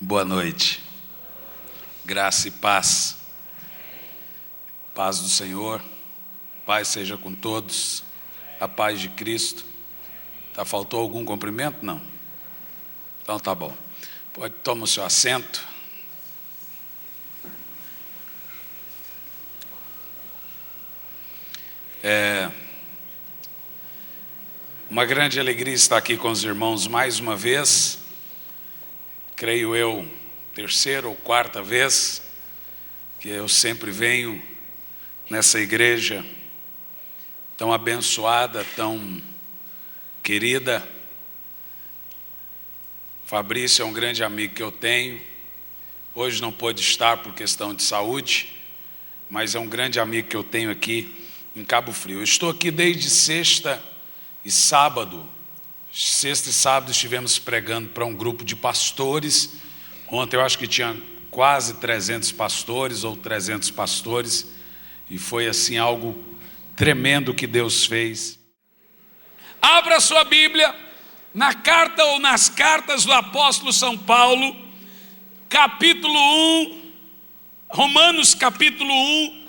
Boa noite. Graça e paz. Paz do Senhor. Paz seja com todos. A paz de Cristo. Faltou algum cumprimento? Não. Então tá bom. Pode tomar o seu assento. Uma grande alegria estar aqui com os irmãos mais uma vez. Creio eu, terceira ou quarta vez que eu sempre venho nessa igreja tão abençoada, tão querida. Fabrício é um grande amigo que eu tenho. Hoje não pôde estar por questão de saúde, mas é um grande amigo que eu tenho aqui em Cabo Frio. Eu estou aqui desde sexta e sábado. Sexta e sábado estivemos pregando para um grupo de pastores. Ontem eu acho que tinha quase 300 pastores ou 300 pastores. E foi assim algo tremendo que Deus fez. Abra sua Bíblia na carta ou nas cartas do apóstolo São Paulo, capítulo 1, Romanos capítulo 1.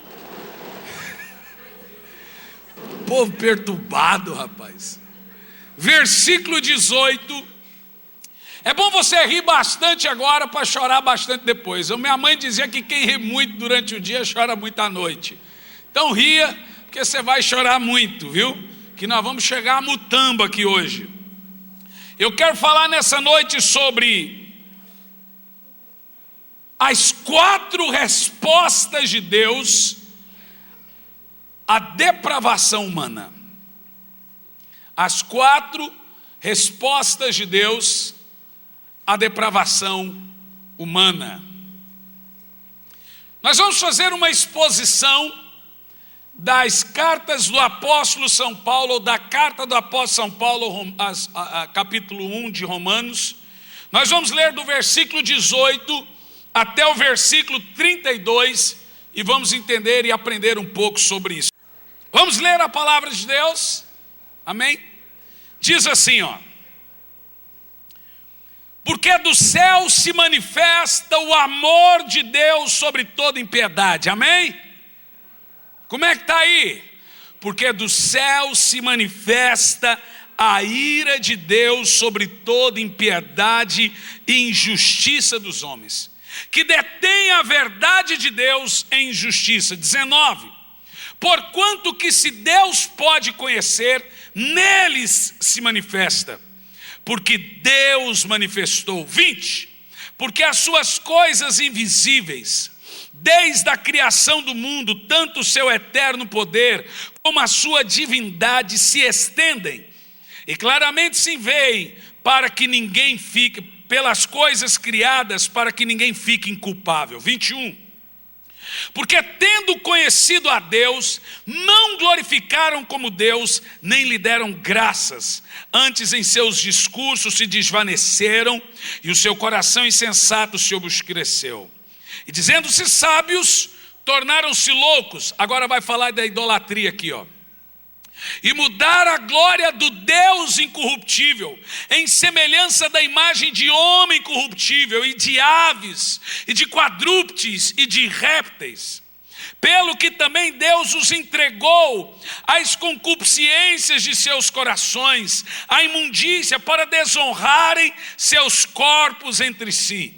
Povo perturbado, rapaz. Versículo 18. É bom você rir bastante agora para chorar bastante depois. Minha mãe dizia que quem ri muito durante o dia chora muito à noite. Então ria, porque você vai chorar muito, viu? Que nós vamos chegar a Mutamba aqui hoje. Eu quero falar nessa noite sobre as 4 respostas de Deus à depravação humana. As 4 respostas de Deus à depravação humana. Nós vamos fazer uma exposição das cartas do apóstolo São Paulo, ou da carta do apóstolo São Paulo, capítulo 1 de Romanos. Nós vamos ler do versículo 18 até o versículo 32 e vamos entender e aprender um pouco sobre isso. Vamos ler a palavra de Deus? Amém? Diz assim, ó. Porque do céu se manifesta o amor de Deus sobre toda impiedade. Amém? Como é que está aí? Porque do céu se manifesta a ira de Deus sobre toda impiedade e injustiça dos homens, que detém a verdade de Deus em injustiça. 19. Porquanto que se Deus pode conhecer, neles se manifesta, porque Deus manifestou. 20. Porque as suas coisas invisíveis, desde a criação do mundo, tanto o seu eterno poder como a sua divindade se estendem, e claramente se veem para que ninguém fique, pelas coisas criadas, para que ninguém fique inculpável. 21. Porque tendo conhecido a Deus, não glorificaram como Deus, nem lhe deram graças. Antes em seus discursos se desvaneceram, e o seu coração insensato se obscureceu. E dizendo-se sábios, tornaram-se loucos. Agora vai falar da idolatria aqui, ó. E mudar a glória do Deus incorruptível, em semelhança da imagem de homem corruptível, e de aves, e de quadrúpedes, e de répteis. Pelo que também Deus os entregou às concupiscências de seus corações, à imundícia, para desonrarem seus corpos entre si.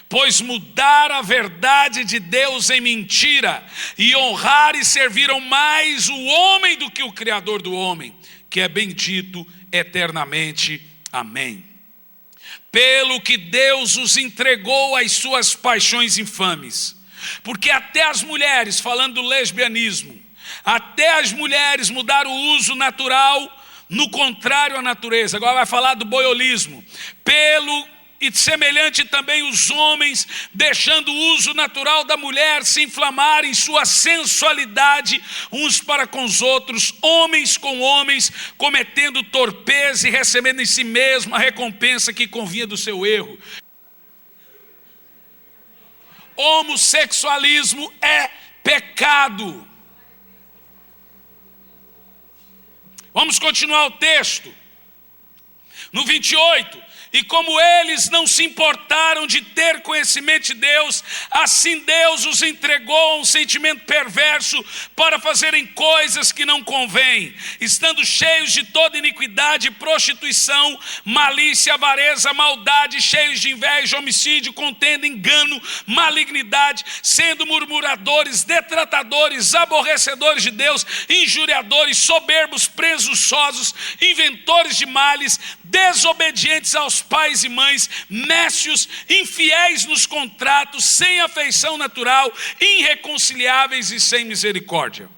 Pois mudaram a verdade de Deus em mentira, e honraram e serviram mais o homem do que o Criador do homem, que é bendito eternamente. Amém. Pelo que Deus os entregou às suas paixões infames, porque até as mulheres, falando do lesbianismo, até as mulheres mudaram o uso natural no contrário à natureza. Agora vai falar do boiolismo. E semelhante também os homens, deixando o uso natural da mulher, se inflamarem em sua sensualidade uns para com os outros, homens com homens, cometendo torpeza e recebendo em si mesmo a recompensa que convinha do seu erro. Homossexualismo é pecado. Vamos continuar o texto. No 28. E como eles não se importaram de ter conhecimento de Deus, assim Deus os entregou a um sentimento perverso para fazerem coisas que não convêm, estando cheios de toda iniquidade, prostituição, malícia, avareza, maldade, cheios de inveja, homicídio, contenda, engano, malignidade, sendo murmuradores, detratadores, aborrecedores de Deus, injuriadores, soberbos, presunçosos, inventores de males, desobedientes aos pais e mães, nécios, infiéis nos contratos, sem afeição natural, irreconciliáveis e sem misericórdia.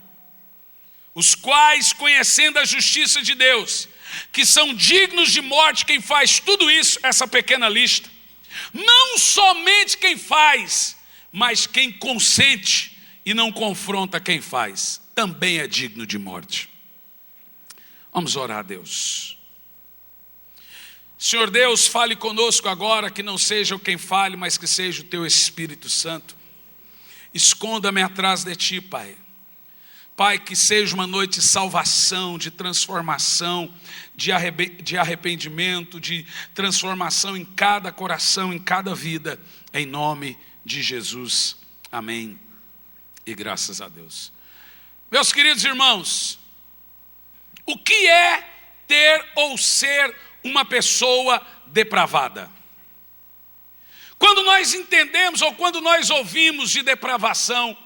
Os quais, conhecendo a justiça de Deus, que são dignos de morte quem faz tudo isso, essa pequena lista, não somente quem faz, mas quem consente e não confronta quem faz, também é digno de morte. Vamos orar a Deus. Senhor Deus, fale conosco agora, que não seja eu quem fale, mas que seja o Teu Espírito Santo. Esconda-me atrás de Ti, Pai. Pai, que seja uma noite de salvação, de transformação, de arrependimento, de transformação em cada coração, em cada vida, em nome de Jesus. Amém. E graças a Deus. Meus queridos irmãos, o que é ter ou ser uma pessoa depravada? Quando nós entendemos ou quando nós ouvimos de depravação,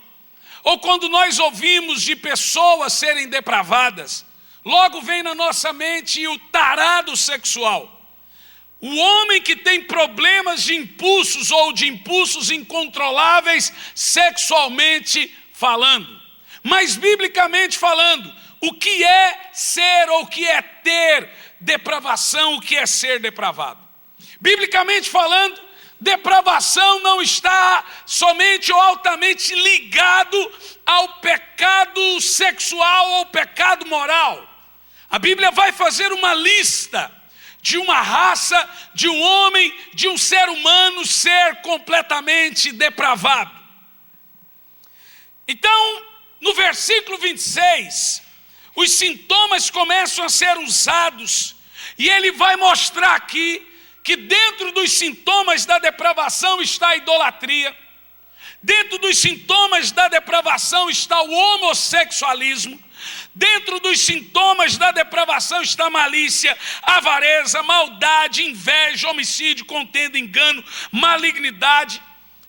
ou quando nós ouvimos de pessoas serem depravadas, logo vem na nossa mente o tarado sexual. O homem que tem problemas de impulsos ou de impulsos incontroláveis sexualmente falando. Mas biblicamente falando, o que é ser ou o que é ter depravação, o que é ser depravado? Biblicamente falando, depravação não está somente ou altamente ligado ao pecado sexual ou pecado moral. A Bíblia vai fazer uma lista de uma raça, de um homem, de um ser humano ser completamente depravado. Então, no versículo 26, os sintomas começam a ser usados, e ele vai mostrar aqui que dentro dos sintomas da depravação está a idolatria, dentro dos sintomas da depravação está o homossexualismo, dentro dos sintomas da depravação está a malícia, avareza, maldade, inveja, homicídio, contenda, engano, malignidade.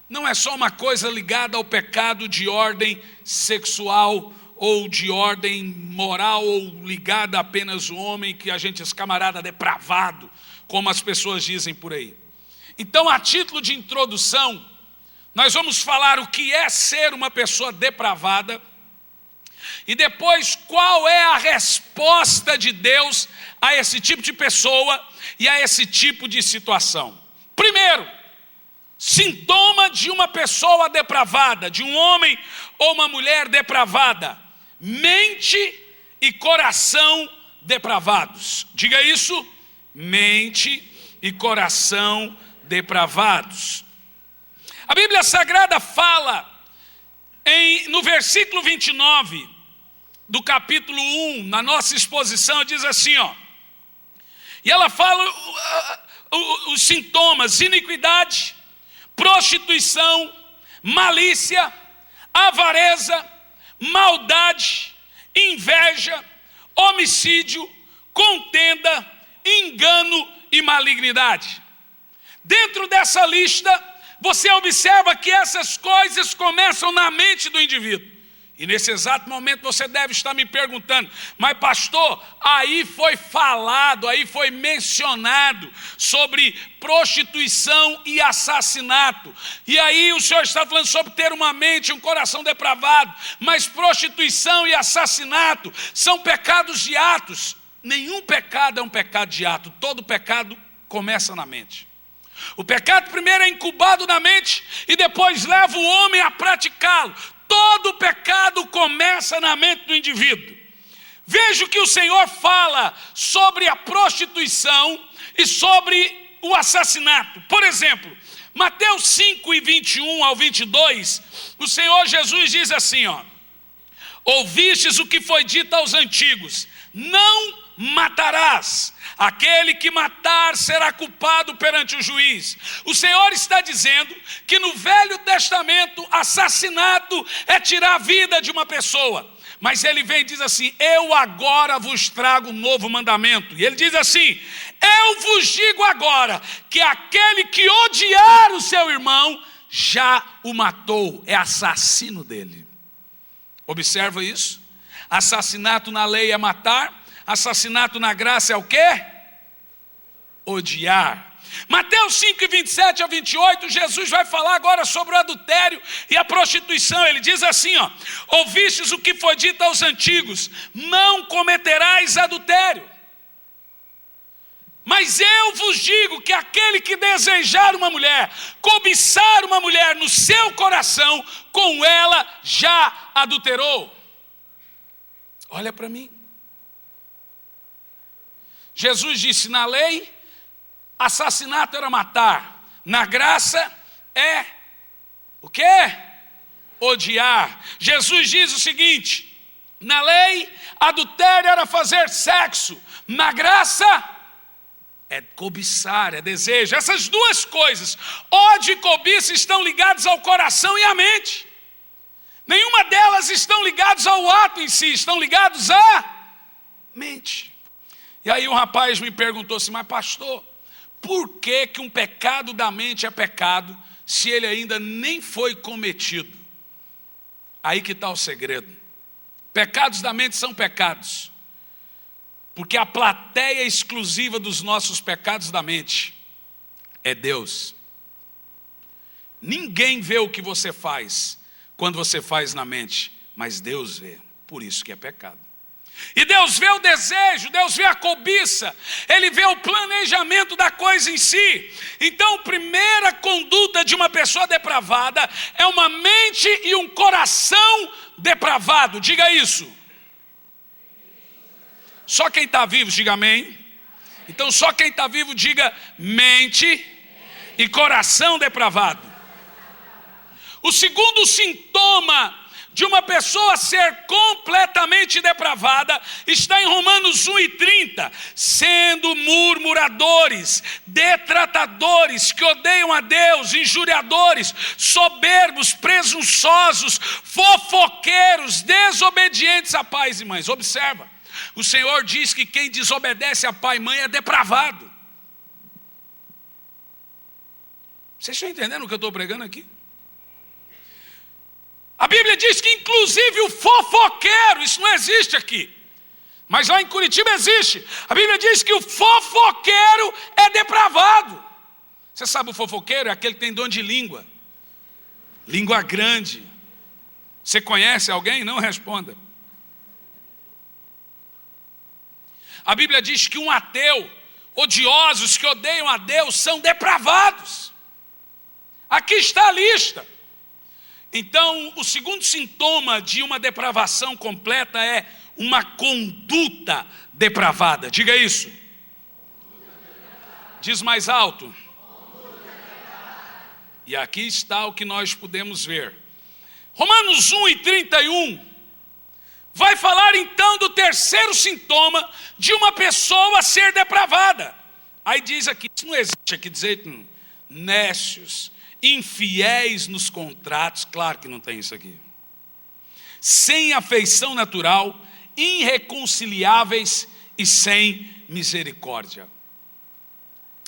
Não é só uma coisa ligada ao pecado de ordem sexual ou de ordem moral, ou ligada apenas ao homem, que a gente é camarada depravado, como as pessoas dizem por aí. Então, a título de introdução, nós vamos falar o que é ser uma pessoa depravada, e depois qual é a resposta de Deus a esse tipo de pessoa e a esse tipo de situação. Primeiro, sintoma de uma pessoa depravada, de um homem ou uma mulher depravada: mente e coração depravados. Diga isso: mente e coração depravados. A Bíblia Sagrada fala no versículo 29 do capítulo 1, na nossa exposição, diz assim, e ela fala os sintomas: iniquidade, prostituição, malícia, avareza, maldade, inveja, homicídio, contenda, engano e malignidade. Dentro dessa lista, você observa que essas coisas começam na mente do indivíduo. E nesse exato momento você deve estar me perguntando: mas pastor, aí foi falado, aí foi mencionado sobre prostituição e assassinato. E aí o senhor está falando sobre ter uma mente e um coração depravado. Mas prostituição e assassinato são pecados de atos. Nenhum pecado é um pecado de ato. Todo pecado começa na mente. O pecado primeiro é incubado na mente e depois leva o homem a praticá-lo. Todo pecado começa na mente do indivíduo. Veja o que o Senhor fala sobre a prostituição e sobre o assassinato. Por exemplo, Mateus 5, 21 ao 22, o Senhor Jesus diz assim, ouvistes o que foi dito aos antigos: não matarás. Aquele que matar será culpado perante o juiz. O Senhor está dizendo que no Velho Testamento, assassinato é tirar a vida de uma pessoa. Mas ele vem e diz assim: eu agora vos trago um novo mandamento. E ele diz assim: eu vos digo agora que aquele que odiar o seu irmão já o matou, é assassino dele. Observa isso. Assassinato na lei é matar. Assassinato na graça é o quê? Odiar. Mateus 5, 27 a 28, Jesus vai falar agora sobre o adultério e a prostituição. Ele diz assim, ouvistes o que foi dito aos antigos: não cometerás adultério. Mas eu vos digo que aquele que desejar uma mulher, cobiçar uma mulher no seu coração, com ela já adulterou. Olha para mim. Jesus disse: na lei, assassinato era matar. Na graça é o quê? Odiar. Jesus diz o seguinte: na lei, adultério era fazer sexo. Na graça é cobiçar, é desejo. Essas duas coisas, ódio e cobiça, estão ligadas ao coração e à mente. Nenhuma delas estão ligadas ao ato em si, estão ligados à mente. E aí um rapaz me perguntou assim: mas pastor, por que que um pecado da mente é pecado se ele ainda nem foi cometido? Aí que está o segredo. Pecados da mente são pecados, porque a plateia exclusiva dos nossos pecados da mente é Deus. Ninguém vê o que você faz quando você faz na mente, mas Deus vê, por isso que é pecado. E Deus vê o desejo, Deus vê a cobiça, Ele vê o planejamento da coisa em si. Então, a primeira conduta de uma pessoa depravada é uma mente e um coração depravado. Diga isso. Só quem está vivo diga amém. Então só quem está vivo diga mente e coração depravado. O segundo sintoma de uma pessoa ser completamente depravada está em Romanos 1:30. Sendo murmuradores, detratadores, que odeiam a Deus, injuriadores, soberbos, presunçosos, fofoqueiros, desobedientes a pais e mães. Observa, o Senhor diz que quem desobedece a pai e mãe é depravado. Vocês estão entendendo o que eu estou pregando aqui? A Bíblia diz que inclusive o fofoqueiro, isso não existe aqui, mas lá em Curitiba existe. A Bíblia diz que o fofoqueiro é depravado. Você sabe, o fofoqueiro é aquele que tem dom de língua, língua grande. Você conhece alguém? Não responda. A Bíblia diz que um ateu, odiosos que odeiam a Deus, são depravados. Aqui está a lista. Então, o segundo sintoma de uma depravação completa é uma conduta depravada. Diga isso. Diz mais alto. E aqui está o que nós podemos ver. Romanos 1:31 vai falar então do terceiro sintoma de uma pessoa ser depravada. Aí diz aqui, isso não existe aqui, dizer nécios, infiéis nos contratos, claro que não tem isso aqui. Sem afeição natural, irreconciliáveis e sem misericórdia.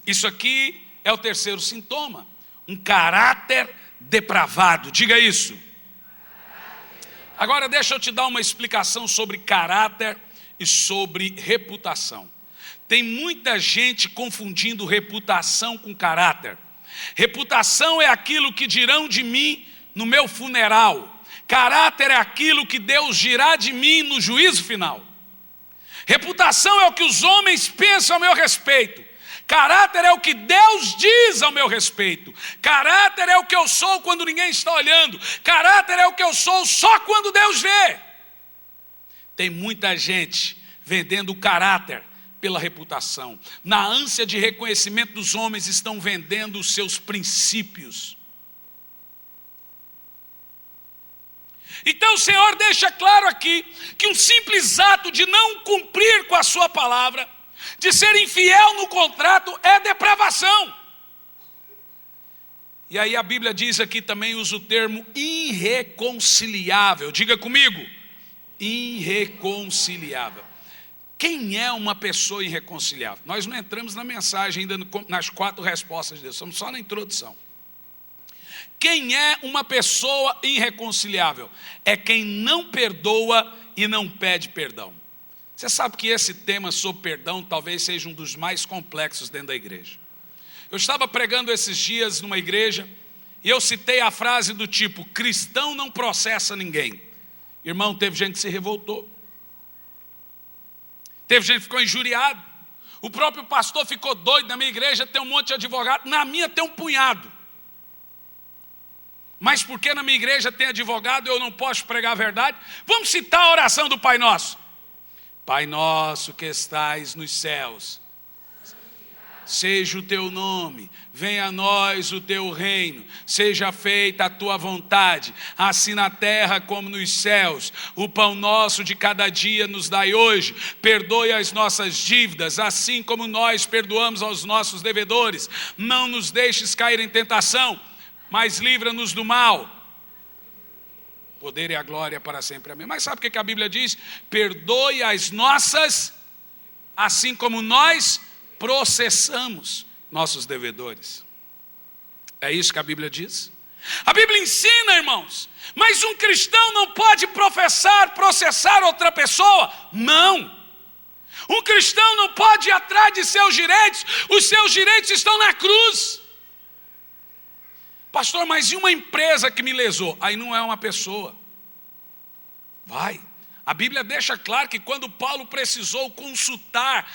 Isso aqui é o terceiro sintoma, um caráter depravado. Diga isso. Agora deixa eu te dar uma explicação sobre caráter e sobre reputação. Tem muita gente confundindo reputação com caráter. Reputação é aquilo que dirão de mim no meu funeral. Caráter é aquilo que Deus dirá de mim no juízo final. Reputação é o que os homens pensam a meu respeito. Caráter é o que Deus diz ao meu respeito. Caráter é o que eu sou quando ninguém está olhando. Caráter é o que eu sou só quando Deus vê. Tem muita gente vendendo o caráter pela reputação. Na ânsia de reconhecimento dos homens, estão vendendo os seus princípios. Então o Senhor deixa claro aqui que um simples ato de não cumprir com a sua palavra, de ser infiel no contrato, é depravação. E aí a Bíblia diz aqui também, usa o termo irreconciliável. Diga comigo, irreconciliável. Quem é uma pessoa irreconciliável? Nós não entramos na mensagem ainda nas 4 respostas de Deus, estamos só na introdução. Quem é uma pessoa irreconciliável? É quem não perdoa e não pede perdão. Você sabe que esse tema sobre perdão talvez seja um dos mais complexos dentro da igreja. Eu estava pregando esses dias numa igreja e eu citei a frase do tipo, cristão não processa ninguém. Irmão, teve gente que se revoltou. Teve gente que ficou injuriado. O próprio pastor ficou doido. Na minha igreja tem um monte de advogado, na minha tem um punhado. Mas porque na minha igreja tem advogado eu não posso pregar a verdade? Vamos citar a oração do Pai Nosso. Pai nosso que estais nos céus, seja o teu nome, venha a nós o teu reino, seja feita a tua vontade, assim na terra como nos céus. O pão nosso de cada dia nos dai hoje, perdoe as nossas dívidas, assim como nós perdoamos aos nossos devedores. Não nos deixes cair em tentação, mas livra-nos do mal. Poder e a glória para sempre, amém. Mas sabe o que a Bíblia diz? Perdoe as nossas, assim como nós processamos nossos devedores. É isso que a Bíblia diz. A Bíblia ensina, irmãos, mas um cristão não pode processar outra pessoa. Não. Um cristão não pode ir atrás de seus direitos. Os seus direitos estão na cruz. Pastor, mas e uma empresa que me lesou? Aí não é uma pessoa. Vai. A Bíblia deixa claro que quando Paulo precisou consultar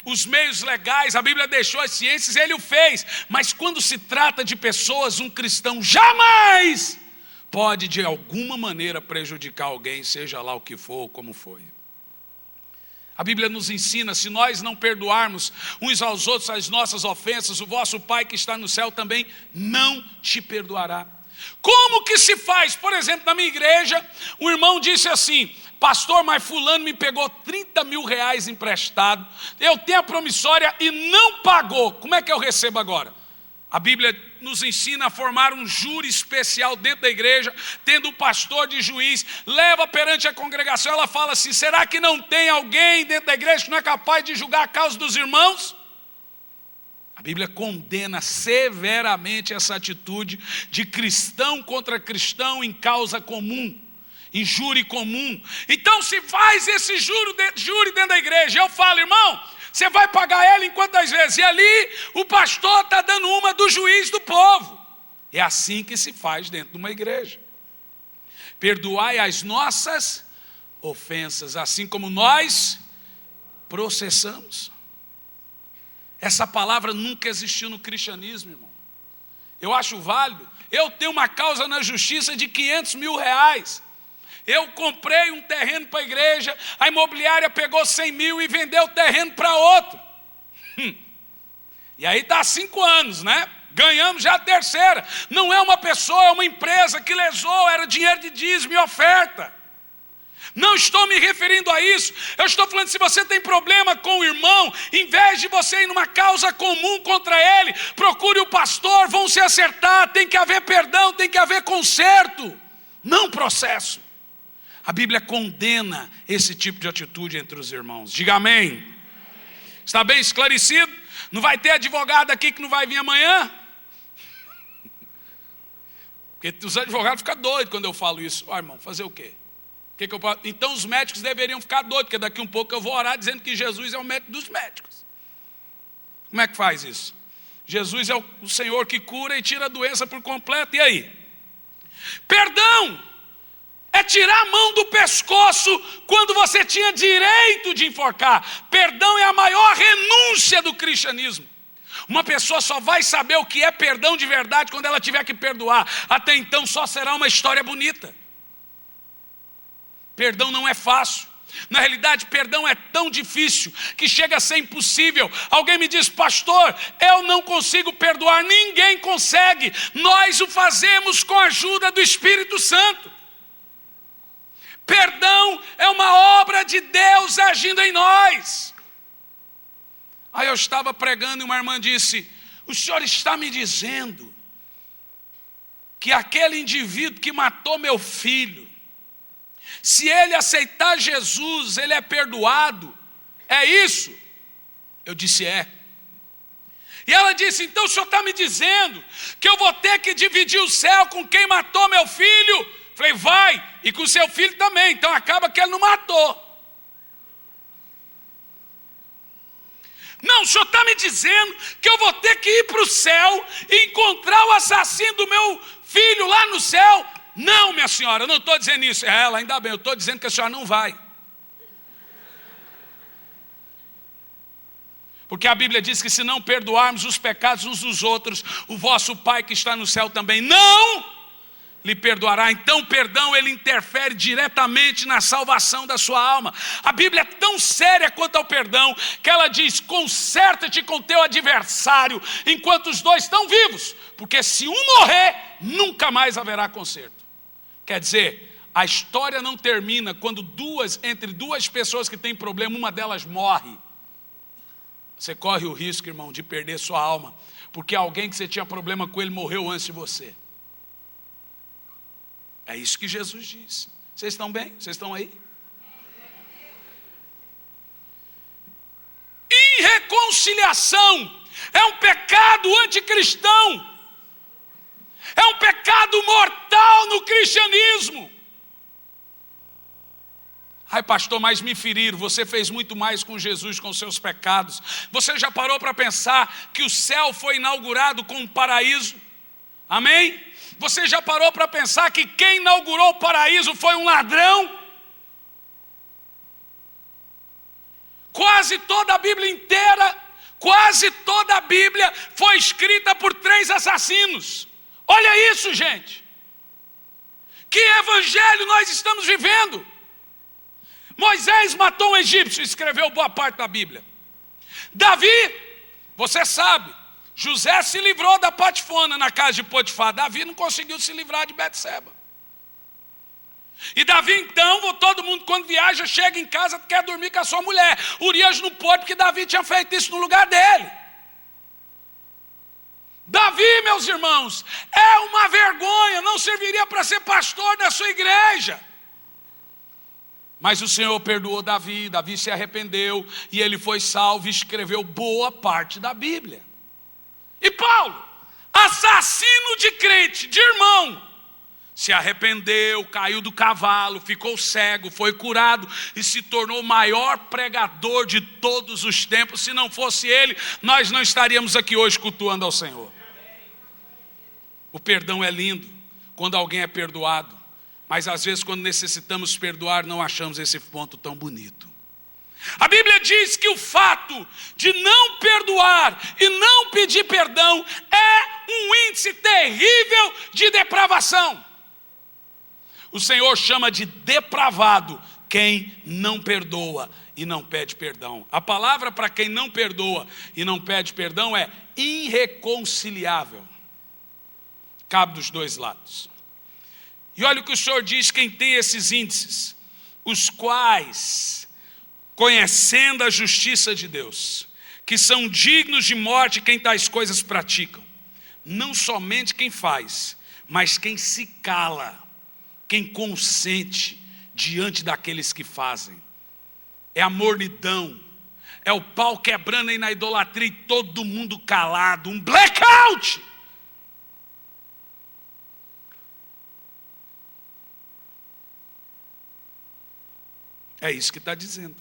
os meios legais, a Bíblia deixou as ciências, ele o fez. Mas quando se trata de pessoas, um cristão jamais pode de alguma maneira prejudicar alguém, seja lá o que for ou como foi. A Bíblia nos ensina, se nós não perdoarmos uns aos outros as nossas ofensas, o vosso Pai que está no céu também não te perdoará. Como que se faz? Por exemplo, na minha igreja, um irmão disse assim, pastor, mas fulano me pegou 30 mil reais emprestado, eu tenho a promissória e não pagou, como é que eu recebo agora? A Bíblia nos ensina a formar um júri especial dentro da igreja, tendo o pastor de juiz, leva perante a congregação, ela fala assim, será que não tem alguém dentro da igreja que não é capaz de julgar a causa dos irmãos? A Bíblia condena severamente essa atitude de cristão contra cristão em causa comum, em júri comum. Então se faz esse júri dentro da igreja, eu falo, irmão, você vai pagar ela em quantas vezes? E ali o pastor está dando uma do juiz do povo. É assim que se faz dentro de uma igreja. Perdoai as nossas ofensas, assim como nós processamos. Essa palavra nunca existiu no cristianismo, irmão. Eu acho válido. Eu tenho uma causa na justiça de 500 mil reais. Eu comprei um terreno para a igreja, a imobiliária pegou 100 mil e vendeu o terreno para outro. E aí está há 5 anos, né? Ganhamos já a terceira. Não é uma pessoa, é uma empresa que lesou, era dinheiro de dízimo e oferta. Não estou me referindo a isso. Eu estou falando, se você tem problema com o irmão, em vez de você ir numa causa comum contra ele, procure o pastor, vão se acertar, tem que haver perdão, tem que haver conserto, não processo. A Bíblia condena esse tipo de atitude entre os irmãos. Diga amém. Está bem esclarecido? Não vai ter advogado aqui que não vai vir amanhã? Porque os advogados ficam doidos quando eu falo isso. Ó, irmão, fazer o quê? Então os médicos deveriam ficar doidos, porque daqui um pouco eu vou orar dizendo que Jesus é o médico dos médicos. Como é que faz isso? Jesus é o Senhor que cura e tira a doença por completo. E aí? Perdão é tirar a mão do pescoço quando você tinha direito de enforcar. Perdão é a maior renúncia do cristianismo. Uma pessoa só vai saber o que é perdão de verdade quando ela tiver que perdoar. Até então só será uma história bonita. Perdão não é fácil. Na realidade, perdão é tão difícil que chega a ser impossível. Alguém me diz, pastor, eu não consigo perdoar. Ninguém consegue. Nós o fazemos com a ajuda do Espírito Santo. Perdão é uma obra de Deus agindo em nós. Aí eu estava pregando e uma irmã disse: o senhor está me dizendo que aquele indivíduo que matou meu filho, se ele aceitar Jesus, ele é perdoado? É isso? Eu disse: é. E ela disse: então o senhor está me dizendo que eu vou ter que dividir o céu com quem matou meu filho? Falei: vai, e com seu filho também, então acaba que ele não matou. Não, o senhor está me dizendo que eu vou ter que ir para o céu e encontrar o assassino do meu filho lá no céu? Não, minha senhora, eu não estou dizendo isso. Ela: ainda bem, eu estou dizendo que a senhora não vai. Porque a Bíblia diz que se não perdoarmos os pecados uns dos outros, o vosso Pai que está no céu também não lhe perdoará. Então o perdão, ele interfere diretamente na salvação da sua alma. A Bíblia é tão séria quanto ao perdão, que ela diz: conserta-te com teu adversário enquanto os dois estão vivos, porque se um morrer, nunca mais haverá conserto. Quer dizer, a história não termina quando entre duas pessoas que têm problema, uma delas morre. Você corre o risco, irmão, de perder sua alma, porque alguém que você tinha problema com ele morreu antes de você. É isso que Jesus diz. Vocês estão bem? Vocês estão aí? Irreconciliação é um pecado anticristão. É um pecado mortal no cristianismo. Ai, pastor, mas me feriram. Você fez muito mais com Jesus, com seus pecados. Você já parou para pensar que o céu foi inaugurado com um paraíso? Amém? Você já parou para pensar que quem inaugurou o paraíso foi um ladrão? Quase toda a Bíblia inteira, quase toda a Bíblia foi escrita por 3 assassinos. Olha isso, gente. Que evangelho nós estamos vivendo? Moisés matou um egípcio, escreveu boa parte da Bíblia. Davi, você sabe, José se livrou da patifona na casa de Potifar. Davi não conseguiu se livrar de Betseba. E Davi, então, todo mundo quando viaja, chega em casa, quer dormir com a sua mulher. Urias não pôde, porque Davi tinha feito isso no lugar dele. Davi, meus irmãos, é uma vergonha, não serviria para ser pastor da sua igreja. Mas o Senhor perdoou Davi, Davi se arrependeu, e ele foi salvo e escreveu boa parte da Bíblia. E Paulo, assassino de crente, de irmão, se arrependeu, caiu do cavalo, ficou cego, foi curado e se tornou o maior pregador de todos os tempos. Se não fosse ele, nós não estaríamos aqui hoje cultuando ao Senhor. O perdão é lindo quando alguém é perdoado, mas às vezes quando necessitamos perdoar, não achamos esse ponto tão bonito. A Bíblia diz que o fato de não perdoar e não pedir perdão é um índice terrível de depravação. O Senhor chama de depravado quem não perdoa e não pede perdão. A palavra para quem não perdoa e não pede perdão é irreconciliável. Cabe dos dois lados. E olha o que o Senhor diz: quem tem esses índices, os quais, conhecendo a justiça de Deus, que são dignos de morte quem tais coisas praticam, não somente quem faz, mas quem se cala, quem consente diante daqueles que fazem. É a mornidão, é o pau quebrando aí na idolatria e todo mundo calado, um blackout. É isso que está dizendo.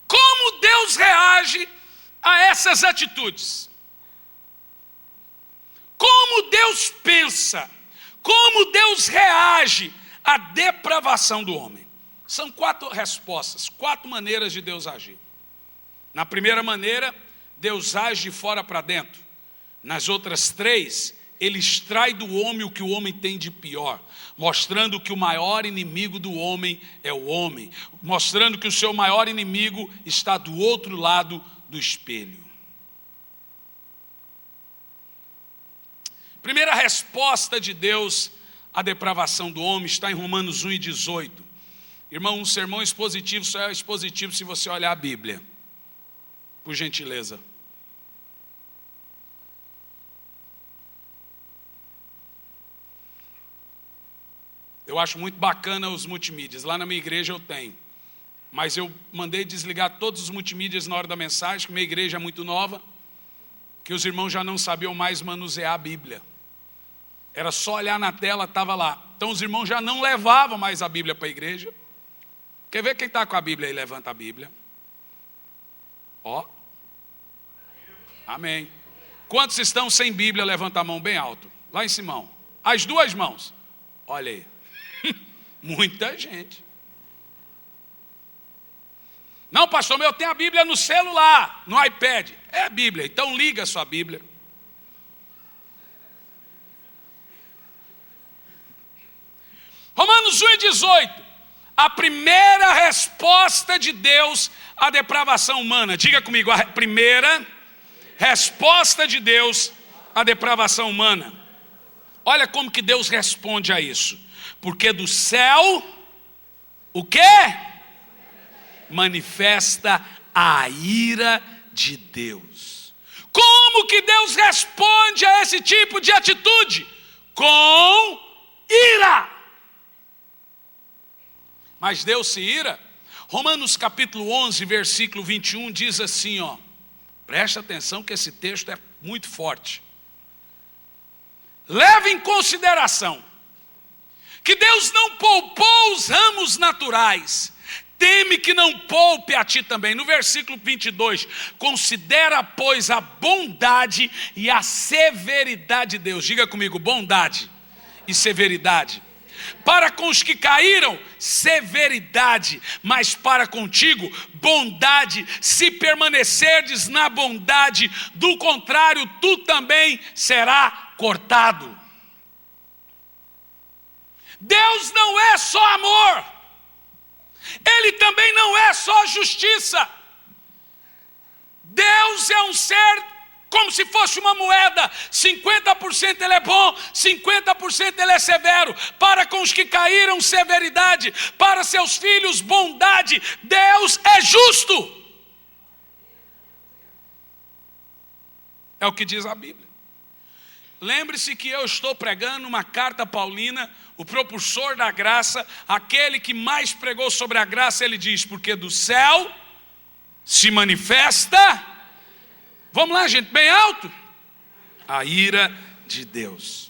Como Deus reage a essas atitudes? Como Deus pensa? Como Deus reage à depravação do homem? São 4 respostas, 4 maneiras de Deus agir. Na primeira maneira, Deus age de fora para dentro. Nas outras 3, Ele extrai do homem o que o homem tem de pior, mostrando que o maior inimigo do homem é o homem, mostrando que o seu maior inimigo está do outro lado do espelho. Primeira resposta de Deus a depravação do homem, está em Romanos 1:18. Irmão, um sermão expositivo só é expositivo se você olhar a Bíblia. Por gentileza. Eu acho muito bacana os multimídias. Lá na minha igreja eu tenho. Mas eu mandei desligar todos os multimídias na hora da mensagem, que minha igreja é muito nova, que os irmãos já não sabiam mais manusear a Bíblia. Era só olhar na tela, estava lá. Então os irmãos já não levavam mais a Bíblia para a igreja. Quer ver quem está com a Bíblia aí? Levanta a Bíblia. Ó. Amém. Quantos estão sem Bíblia? Levanta a mão bem alto. Lá em Simão. As duas mãos. Olha aí. Muita gente. Não, pastor, eu tenho a Bíblia no celular, no iPad. É a Bíblia, então liga a sua Bíblia. Romanos 1:18. A primeira resposta de Deus à depravação humana. Diga comigo, a primeira resposta de Deus à depravação humana. Olha como que Deus responde a isso. Porque do céu, o quê? Manifesta a ira de Deus. Como que Deus responde a esse tipo de atitude? Com ira. Mas Deus se ira? Romanos capítulo 11, versículo 21 diz assim, ó. Presta atenção que esse texto é muito forte. Leve em consideração que Deus não poupou os ramos naturais, teme que não poupe a ti também. No versículo 22, considera, pois, a bondade e a severidade de Deus. Diga comigo, bondade e severidade. Para com os que caíram, severidade, mas para contigo, bondade, se permanecerdes na bondade, do contrário, tu também será cortado. Deus não é só amor, Ele também não é só justiça. Deus é um ser como se fosse uma moeda, 50% Ele é bom, 50% Ele é severo. Para com os que caíram, severidade, para seus filhos, bondade. Deus é justo. É o que diz a Bíblia. Lembre-se que eu estou pregando uma carta paulina, o propulsor da graça, aquele que mais pregou sobre a graça, ele diz, porque do céu se manifesta, vamos lá gente, bem alto, a ira de Deus.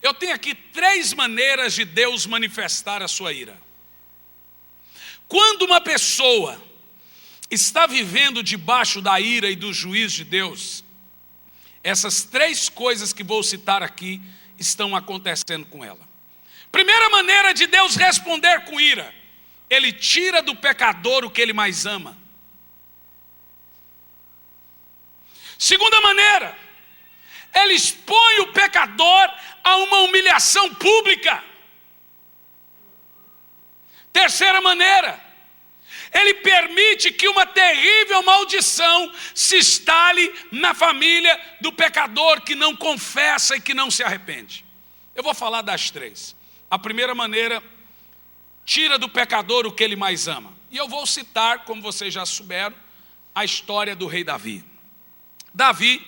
Eu tenho aqui 3 maneiras de Deus manifestar a sua ira. Quando uma pessoa está vivendo debaixo da ira e do juízo de Deus, essas 3 coisas que vou citar aqui estão acontecendo com ela. Primeira maneira de Deus responder com ira, Ele tira do pecador o que Ele mais ama. Segunda maneira, Ele expõe o pecador a uma humilhação pública. Terceira maneira, Ele permite que uma terrível maldição se instale na família do pecador que não confessa e que não se arrepende. Eu vou falar das 3. A primeira maneira, tira do pecador o que ele mais ama. E eu vou citar, como vocês já souberam, a história do rei Davi. Davi,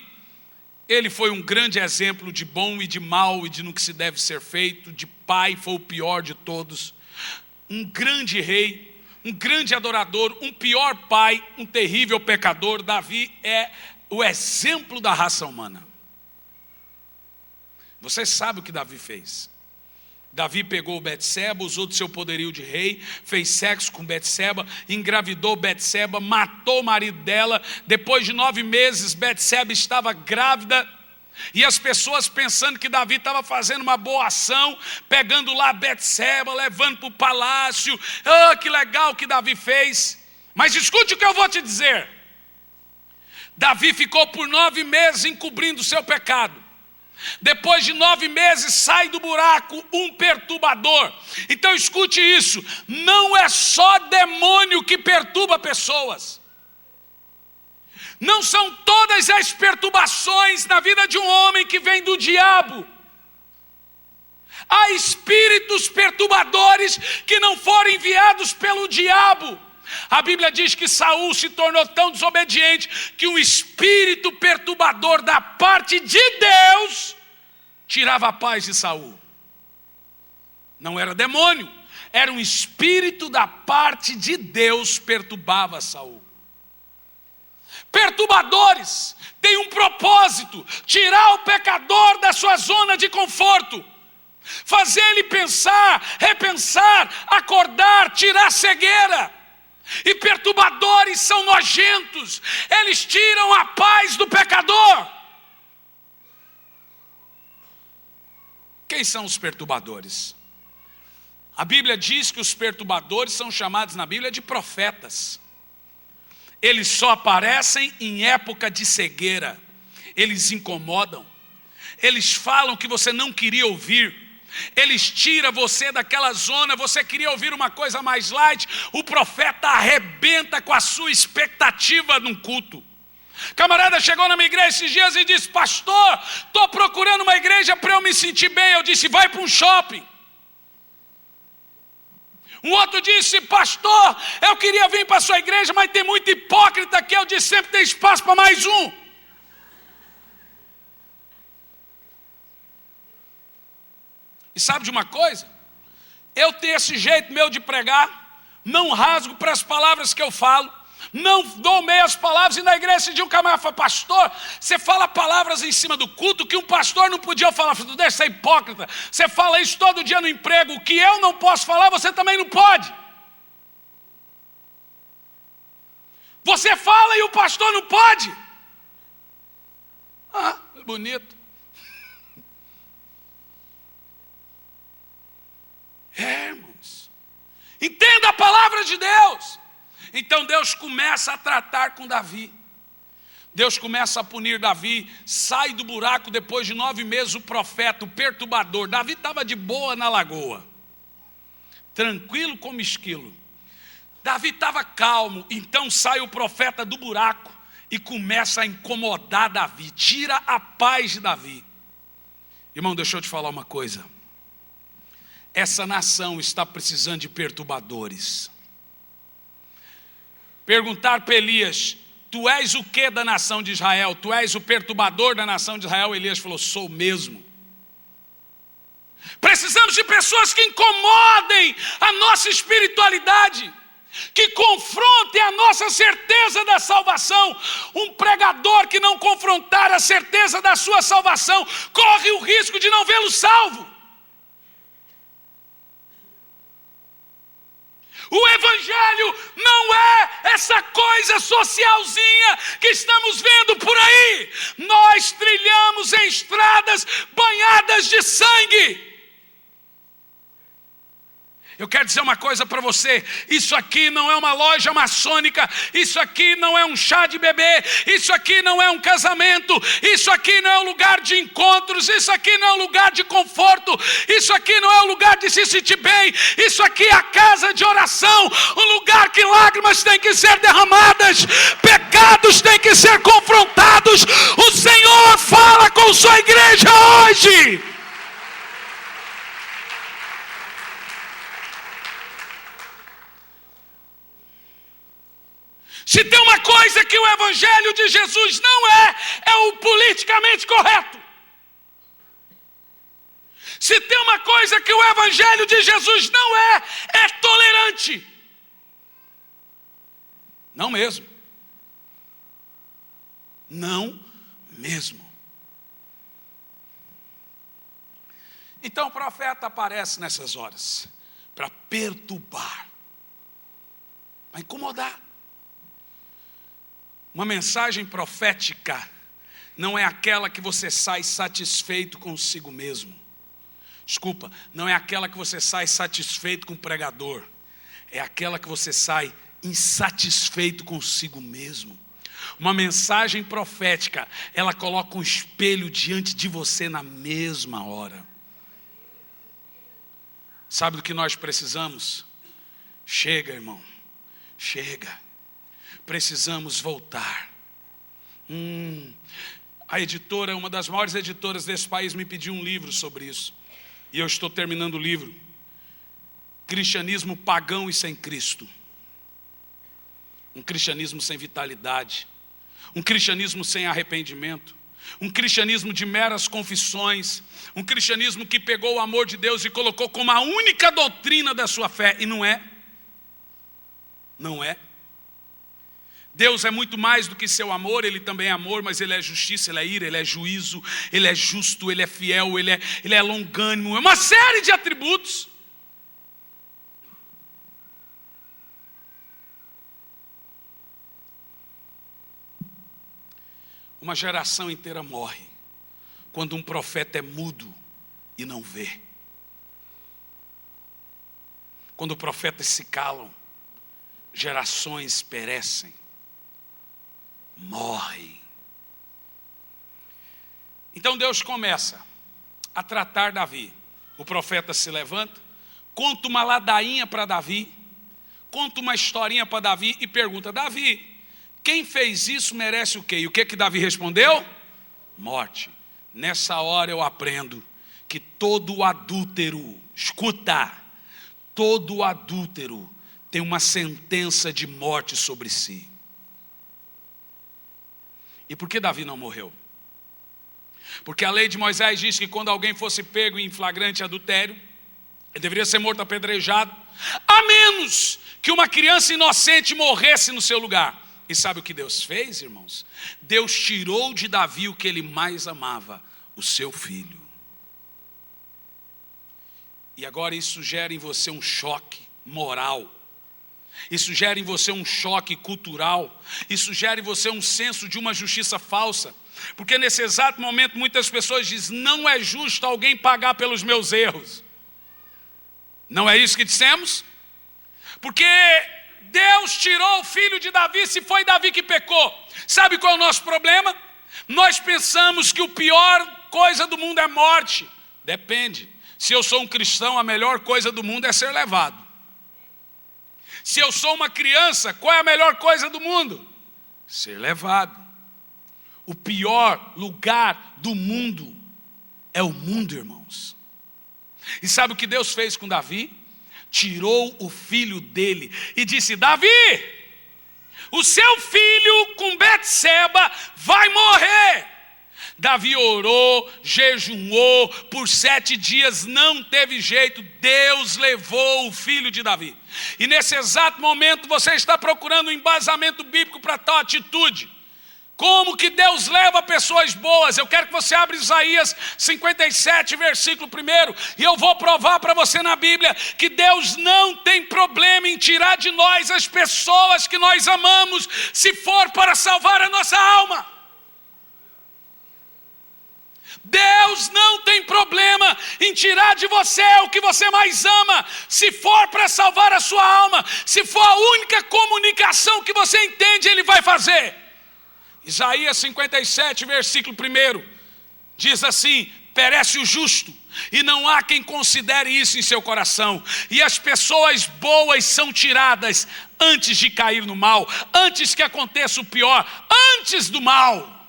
ele foi um grande exemplo de bom e de mal e de no que se deve ser feito. De pai, foi o pior de todos. Um grande rei, um grande adorador, um pior pai, um terrível pecador. Davi é o exemplo da raça humana. Você sabe o que Davi fez. Davi pegou Betseba, usou do seu poderio de rei, fez sexo com Betseba, engravidou Betseba, matou o marido dela. Depois de 9 meses, Betseba estava grávida. E as pessoas pensando que Davi estava fazendo uma boa ação, pegando lá Betseba, levando para o palácio. Ah, que legal que Davi fez. Mas escute o que eu vou te dizer. Davi ficou por 9 meses encobrindo o seu pecado. Depois de 9 meses sai do buraco um perturbador. Então escute isso, não é só demônio que perturba pessoas. Não são todas as perturbações na vida de um homem que vem do diabo. Há espíritos perturbadores que não foram enviados pelo diabo. A Bíblia diz que Saul se tornou tão desobediente que um espírito perturbador da parte de Deus tirava a paz de Saul. Não era demônio, era um espírito da parte de Deus que perturbava Saul. Perturbadores têm um propósito: tirar o pecador da sua zona de conforto, fazer ele pensar, repensar, acordar, tirar a cegueira. E perturbadores são nojentos, eles tiram a paz do pecador. Quem são os perturbadores? A Bíblia diz que os perturbadores são chamados na Bíblia de profetas. Eles só aparecem em época de cegueira. Eles incomodam. Eles falam que você não queria ouvir. Eles tiram você daquela zona. Você queria ouvir uma coisa mais light. O profeta arrebenta com a sua expectativa num culto. Camarada chegou na minha igreja esses dias e disse: pastor, estou procurando uma igreja para eu me sentir bem. Eu disse: vai para um shopping. Um outro disse: pastor, eu queria vir para a sua igreja, mas tem muito hipócrita aqui. Eu disse: sempre tem espaço para mais um. E sabe de uma coisa? Eu tenho esse jeito meu de pregar, não rasgo para as palavras que eu falo, não dou meias palavras. E na igreja esse dia um camarada falou: pastor, você fala palavras em cima do culto que um pastor não podia falar. Tu deixa ser hipócrita, você fala isso todo dia no emprego. O que eu não posso falar, você também não pode. Você fala e o pastor não pode. Ah, bonito. Irmãos, entenda a palavra de Deus. Então Deus começa a tratar com Davi. Deus começa a punir Davi. Sai do buraco depois de 9 meses o profeta, o perturbador. Davi estava de boa na lagoa, tranquilo como esquilo. Davi estava calmo. Então sai o profeta do buraco e começa a incomodar Davi. Tira a paz de Davi. Irmão, deixa eu te falar uma coisa. Essa nação está precisando de perturbadores. Perguntar para Elias: tu és o que da nação de Israel? Tu és o perturbador da nação de Israel? Elias falou: sou mesmo. Precisamos de pessoas que incomodem a nossa espiritualidade, que confrontem a nossa certeza da salvação. Um pregador que não confrontar a certeza da sua salvação corre o risco de não vê-lo salvo. O evangelho não é essa coisa socialzinha que estamos vendo por aí. Nós trilhamos em estradas banhadas de sangue. Eu quero dizer uma coisa para você: isso aqui não é uma loja maçônica, isso aqui não é um chá de bebê, isso aqui não é um casamento, isso aqui não é um lugar de encontros, isso aqui não é um lugar de conforto, isso aqui não é um lugar de se sentir bem, isso aqui é a casa de oração, um lugar que lágrimas têm que ser derramadas, pecados têm que ser confrontados. O Senhor fala com sua igreja hoje. Se tem uma coisa que o evangelho de Jesus não é o politicamente correto. Se tem uma coisa que o evangelho de Jesus não é tolerante. Não mesmo. Não mesmo. Então o profeta aparece nessas horas para perturbar, para incomodar. Uma mensagem profética não é aquela que você sai satisfeito consigo mesmo. Desculpa, não é aquela que você sai satisfeito com o pregador. É aquela que você sai insatisfeito consigo mesmo. Uma mensagem profética, ela coloca um espelho diante de você na mesma hora. Sabe do que nós precisamos? Chega, irmão, chega. Precisamos voltar. A editora, uma das maiores editoras desse país, me pediu um livro sobre isso. E eu estou terminando o livro. Cristianismo pagão e sem Cristo. Um cristianismo sem vitalidade. Um cristianismo sem arrependimento. Um cristianismo de meras confissões. Um cristianismo que pegou o amor de Deus e colocou como a única doutrina da sua fé. E não é. Não é. Deus é muito mais do que seu amor, Ele também é amor, mas Ele é justiça, Ele é ira, Ele é juízo, Ele é justo, Ele é fiel, Ele é longânimo, é uma série de atributos. Uma geração inteira morre quando um profeta é mudo e não vê. Quando profetas se calam, gerações perecem. Morrem. Então Deus começa a tratar Davi. O profeta se levanta, conta uma ladainha para Davi, conta uma historinha para Davi e pergunta: Davi, quem fez isso merece o quê? E o que Davi respondeu? Morte. Nessa hora eu aprendo que todo adúltero, escuta, todo adúltero tem uma sentença de morte sobre si. E por que Davi não morreu? Porque a lei de Moisés diz que quando alguém fosse pego em flagrante adultério, ele deveria ser morto apedrejado, a menos que uma criança inocente morresse no seu lugar. E sabe o que Deus fez, irmãos? Deus tirou de Davi o que ele mais amava, o seu filho. E agora isso gera em você um choque moral. Isso gera em você um choque cultural. Isso gera em você um senso de uma justiça falsa. Porque nesse exato momento muitas pessoas dizem: não é justo alguém pagar pelos meus erros. Não é isso que dissemos? Porque Deus tirou o filho de Davi, se foi Davi que pecou. Sabe qual é o nosso problema? Nós pensamos que o pior coisa do mundo é morte. Depende. Se eu sou um cristão, a melhor coisa do mundo é ser levado. Se eu sou uma criança, qual é a melhor coisa do mundo? Ser levado. O pior lugar do mundo é o mundo, irmãos. E sabe o que Deus fez com Davi? Tirou o filho dele e disse: Davi, o seu filho com Betseba vai morrer. Davi orou, jejuou, por 7 dias não teve jeito, Deus levou o filho de Davi. E nesse exato momento você está procurando um embasamento bíblico para tal atitude. Como que Deus leva pessoas boas? Eu quero que você abra Isaías 57, versículo 1, e eu vou provar para você na Bíblia que Deus não tem problema em tirar de nós as pessoas que nós amamos, se for para salvar a nossa alma. Deus não tem problema em tirar de você o que você mais ama, se for para salvar a sua alma, se for a única comunicação que você entende, Ele vai fazer. Isaías 57, versículo 1, diz assim: perece o justo, e não há quem considere isso em seu coração, e as pessoas boas são tiradas antes de cair no mal, antes que aconteça o pior, antes do mal.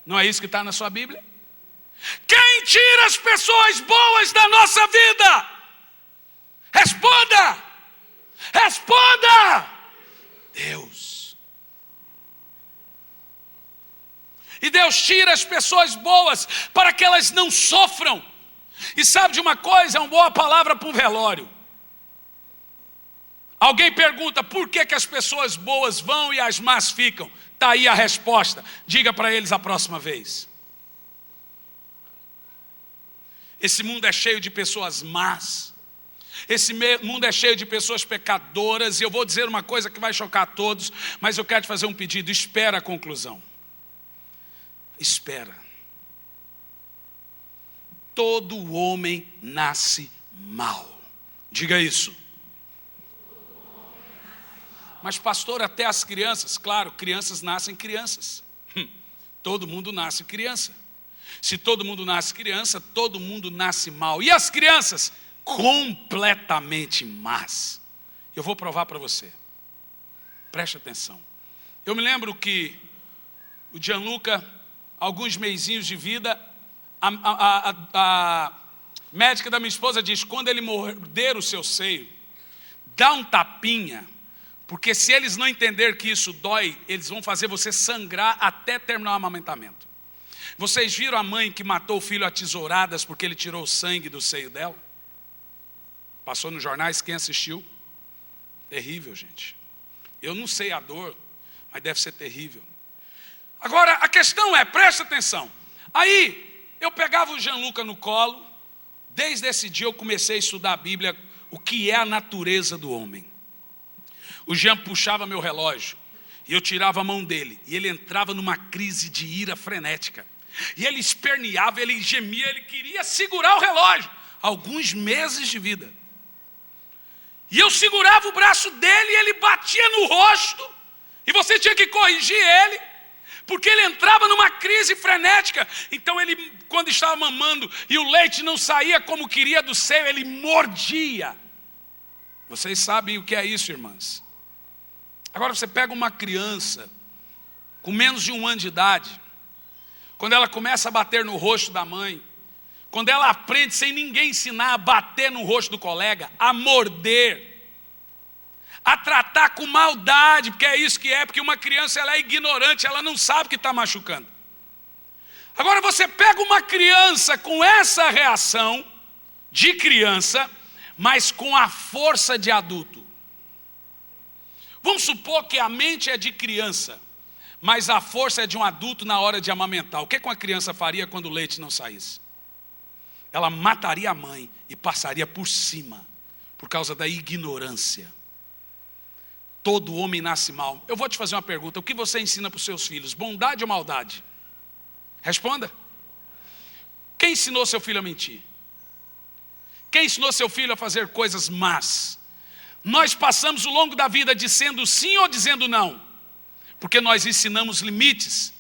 Não é isso que está na sua Bíblia? Quem tira as pessoas boas da nossa vida? Responda! Responda! Deus. E Deus tira as pessoas boas para que elas não sofram. E sabe de uma coisa? É uma boa palavra para um velório. Alguém pergunta: por que as pessoas boas vão e as más ficam? Está aí a resposta. Diga para eles a próxima vez. Esse mundo é cheio de pessoas más. Esse mundo é cheio de pessoas pecadoras. E eu vou dizer uma coisa que vai chocar a todos, mas eu quero te fazer um pedido: espera a conclusão. Espera. Todo homem nasce mal. Diga isso. Mas pastor, até as crianças? Claro, crianças nascem crianças. Todo mundo nasce criança. Se todo mundo nasce criança, todo mundo nasce mal. E as crianças? Completamente más. Eu vou provar para você. Preste atenção. Eu me lembro que o Gianluca, alguns meizinhos de vida, Médica da minha esposa diz, quando ele morder o seu seio, dá um tapinha, porque se eles não entenderem que isso dói, eles vão fazer você sangrar até terminar o amamentamento. Vocês viram a mãe que matou o filho a tesouradas porque ele tirou o sangue do seio dela? Passou nos jornais, quem assistiu? Terrível, gente. Eu não sei a dor, mas deve ser terrível. Agora, a questão é, presta atenção. Aí, eu pegava o Gianluca no colo, desde esse dia eu comecei a estudar a Bíblia, o que é a natureza do homem. O Jean puxava meu relógio, e eu tirava a mão dele, e ele entrava numa crise de ira frenética. E ele esperneava, ele gemia, ele queria segurar o relógio. Alguns meses de vida. E eu segurava o braço dele e ele batia no rosto. E você tinha que corrigir ele, porque ele entrava numa crise frenética. Então ele, quando estava mamando e o leite não saía como queria do seio, ele mordia. Vocês sabem o que é isso, irmãs? Agora você pega uma criança com menos de 1 ano de idade, quando ela começa a bater no rosto da mãe, quando ela aprende sem ninguém ensinar a bater no rosto do colega, a morder, a tratar com maldade, porque é isso que é, porque uma criança ela é ignorante, ela não sabe que está machucando. Agora você pega uma criança com essa reação de criança, mas com a força de adulto. Vamos supor que a mente é de criança, mas a força é de um adulto na hora de amamentar. O que uma criança faria quando o leite não saísse? Ela mataria a mãe e passaria por cima, por causa da ignorância. Todo homem nasce mal. Eu vou te fazer uma pergunta, o que você ensina para os seus filhos? Bondade ou maldade? Responda. Quem ensinou seu filho a mentir? Quem ensinou seu filho a fazer coisas más? Nós passamos o longo da vida dizendo sim ou dizendo não, porque nós ensinamos limites.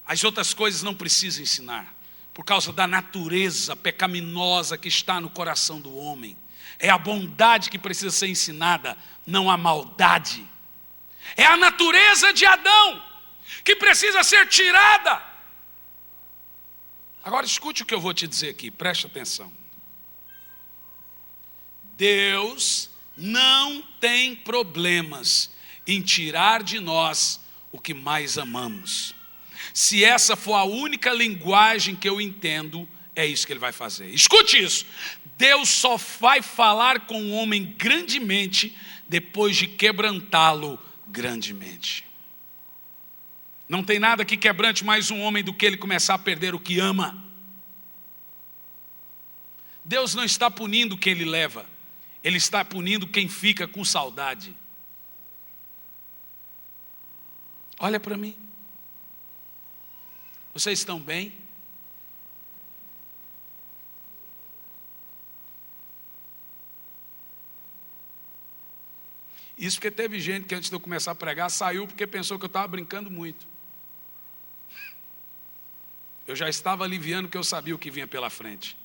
As outras coisas não precisam ensinar, por causa da natureza pecaminosa que está no coração do homem. É a bondade que precisa ser ensinada, não a maldade. É a natureza de Adão que precisa ser tirada. Agora escute o que eu vou te dizer aqui, preste atenção. Deus não tem problemas em tirar de nós o que mais amamos. Se essa for a única linguagem que eu entendo, é isso que ele vai fazer. Escute isso. Deus só vai falar com o homem grandemente depois de quebrantá-lo grandemente. Não tem nada que quebrante mais um homem do que ele começar a perder o que ama. Deus não está punindo quem ele leva. Ele está punindo quem fica com saudade. Olha para mim. Vocês estão bem? Isso porque teve gente que antes de eu começar a pregar, saiu porque pensou que eu estava brincando muito. Eu já estava aliviando porque eu sabia o que vinha pela frente.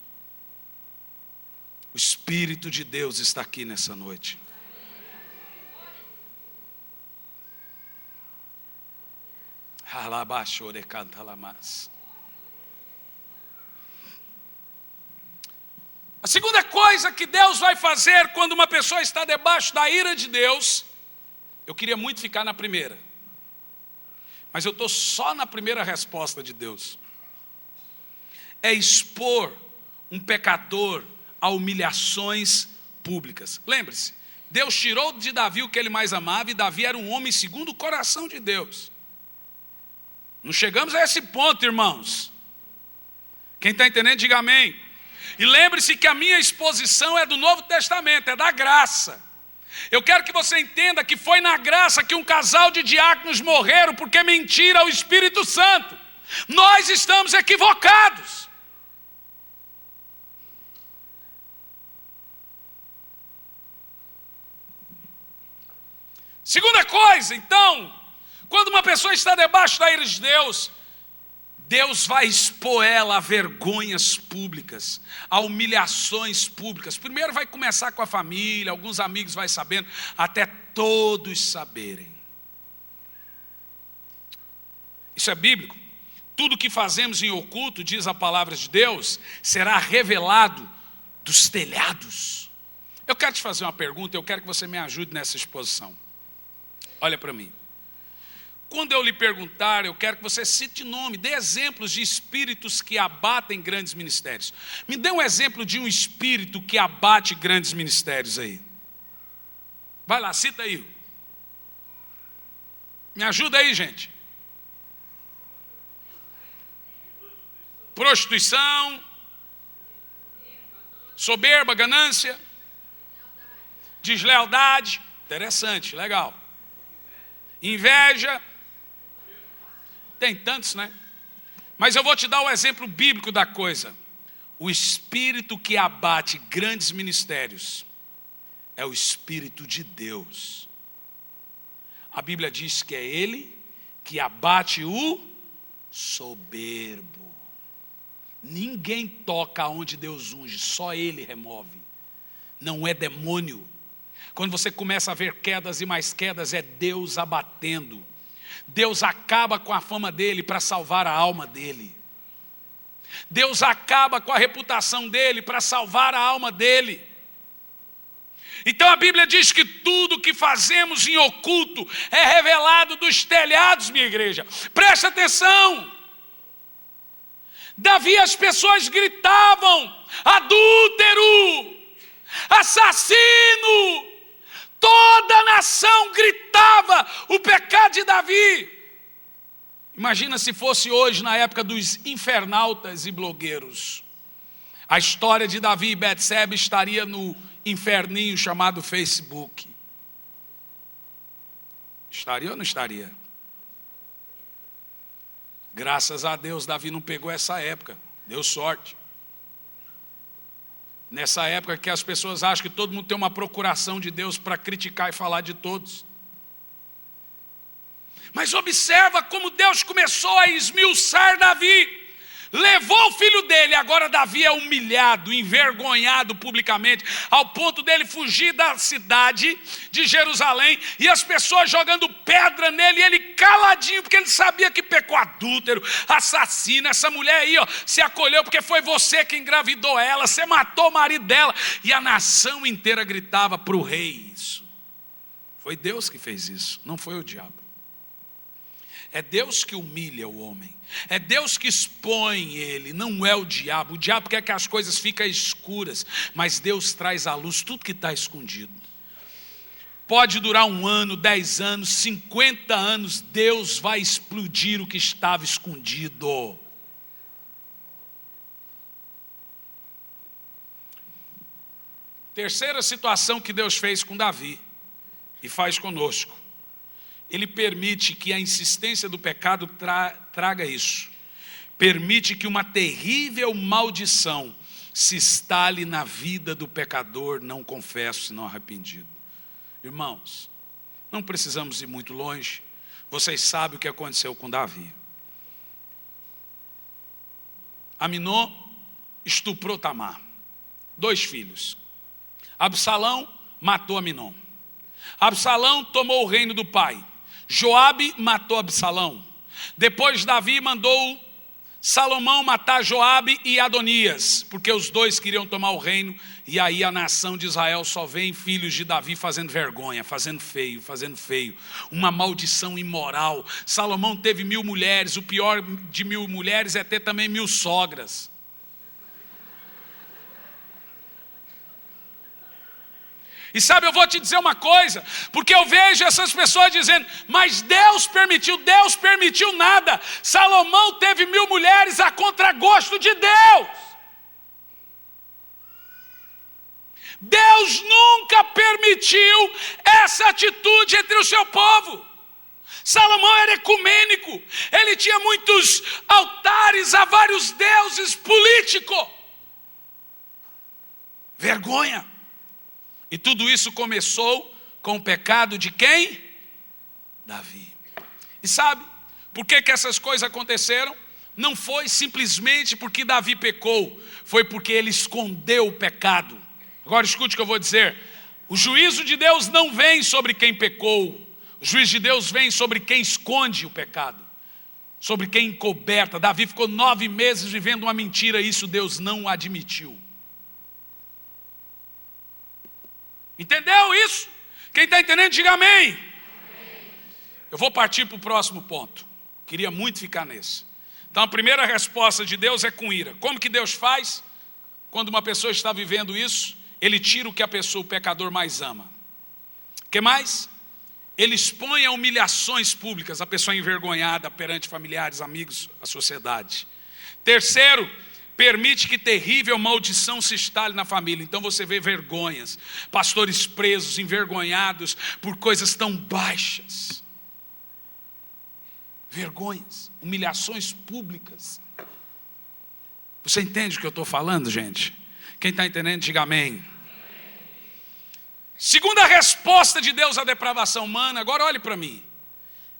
O Espírito de Deus está aqui nessa noite. A segunda coisa que Deus vai fazer quando uma pessoa está debaixo da ira de Deus, eu queria muito ficar na primeira, mas eu estou só na primeira resposta de Deus, é expor um pecador a humilhações públicas. Lembre-se, Deus tirou de Davi o que ele mais amava, e Davi era um homem segundo o coração de Deus. Não chegamos a esse ponto, irmãos. Quem está entendendo, diga amém. E lembre-se que a minha exposição é do Novo Testamento, é da graça. Eu quero que você entenda que foi na graça que um casal de diáconos morreram porque mentiram ao Espírito Santo. Nós estamos equivocados. Segunda coisa, então, quando uma pessoa está debaixo da ira de Deus, Deus vai expor ela a vergonhas públicas, a humilhações públicas. Primeiro vai começar com a família, alguns amigos vai sabendo, até todos saberem. Isso é bíblico. Tudo que fazemos em oculto, diz a palavra de Deus, será revelado dos telhados. Eu quero te fazer uma pergunta, eu quero que você me ajude nessa exposição. Olha para mim. Quando eu lhe perguntar, eu quero que você cite nome, dê exemplos de espíritos que abatem grandes ministérios. Me dê um exemplo de um espírito que abate grandes ministérios aí. Vai lá, cita aí. Me ajuda aí, gente. Prostituição, soberba, ganância, deslealdade, interessante, legal. Inveja, tem tantos, né? Mas eu vou te dar o exemplo bíblico da coisa. O espírito que abate grandes ministérios é o Espírito de Deus. A Bíblia diz que é Ele que abate o soberbo. Ninguém toca onde Deus unge, só Ele remove. Não é demônio. Quando você começa a ver quedas e mais quedas, é Deus abatendo. Deus acaba com a fama dele para salvar a alma dele. Deus acaba com a reputação dele para salvar a alma dele. Então a Bíblia diz que tudo que fazemos em oculto é revelado dos telhados, minha igreja. Presta atenção. Davi, as pessoas gritavam: adúltero, assassino. Toda a nação gritava o pecado de Davi. Imagina se fosse hoje, na época dos infernautas e blogueiros. A história de Davi e Betsebe estaria no inferninho chamado Facebook. Estaria ou não estaria? Graças a Deus, Davi não pegou essa época. Deu sorte. Nessa época que as pessoas acham que todo mundo tem uma procuração de Deus para criticar e falar de todos. Mas observa como Deus começou a esmiuçar Davi. Levou o filho dele, agora Davi é humilhado, envergonhado publicamente, ao ponto dele fugir da cidade de Jerusalém, e as pessoas jogando pedra nele, e ele caladinho, porque ele sabia que pecou, adúltero, assassino. Essa mulher aí, ó, se acolheu porque foi você que engravidou ela, você matou o marido dela, e a nação inteira gritava para o rei isso. Foi Deus que fez isso, não foi o diabo. É Deus que humilha o homem. É Deus que expõe ele, não é o diabo. O diabo quer que as coisas fiquem escuras, mas Deus traz à luz tudo que está escondido. Pode durar 1 ano, 10 anos, 50 anos, Deus vai explodir o que estava escondido. Terceira situação que Deus fez com Davi e faz conosco. Ele permite que a insistência do pecado traga isso. Permite que uma terrível maldição se instale na vida do pecador não confesso, não arrependido. Irmãos, não precisamos ir muito longe. Vocês sabem o que aconteceu com Davi. Aminon estuprou Tamar. 2 filhos. Absalão matou Aminon. Absalão tomou o reino do pai. Joabe matou Absalão. Depois Davi mandou Salomão matar Joabe e Adonias, porque os dois queriam tomar o reino. E aí a nação de Israel só vê filhos de Davi fazendo vergonha, fazendo feio. Uma maldição imoral. Salomão teve 1000 mulheres. O pior de 1000 mulheres é ter também 1000 sogras. E sabe, eu vou te dizer uma coisa, porque eu vejo essas pessoas dizendo, mas Deus permitiu nada. Salomão teve 1000 mulheres a contragosto de Deus. Deus nunca permitiu essa atitude entre o seu povo. Salomão era ecumênico, ele tinha muitos altares a vários deuses, político. Vergonha. E tudo isso começou com o pecado de quem? Davi. E sabe por que essas coisas aconteceram? Não foi simplesmente porque Davi pecou, foi porque ele escondeu o pecado. Agora escute o que eu vou dizer. O juízo de Deus não vem sobre quem pecou. O juízo de Deus vem sobre quem esconde o pecado, sobre quem encoberta. Davi ficou 9 meses vivendo uma mentira, e isso Deus não admitiu. Entendeu isso? Quem está entendendo, diga amém. Eu vou partir para o próximo ponto. Queria muito ficar nesse. Então a primeira resposta de Deus é com ira. Como que Deus faz? Quando uma pessoa está vivendo isso, Ele tira o que a pessoa, o pecador, mais ama. O que mais? Ele expõe a humilhações públicas, a pessoa envergonhada perante familiares, amigos, a sociedade. Terceiro, permite que terrível maldição se instale na família. Então você vê vergonhas, pastores presos, envergonhados por coisas tão baixas. Vergonhas, humilhações públicas. Você entende o que eu estou falando, gente? Quem está entendendo, diga amém. Segunda resposta de Deus à depravação humana, agora olhe para mim.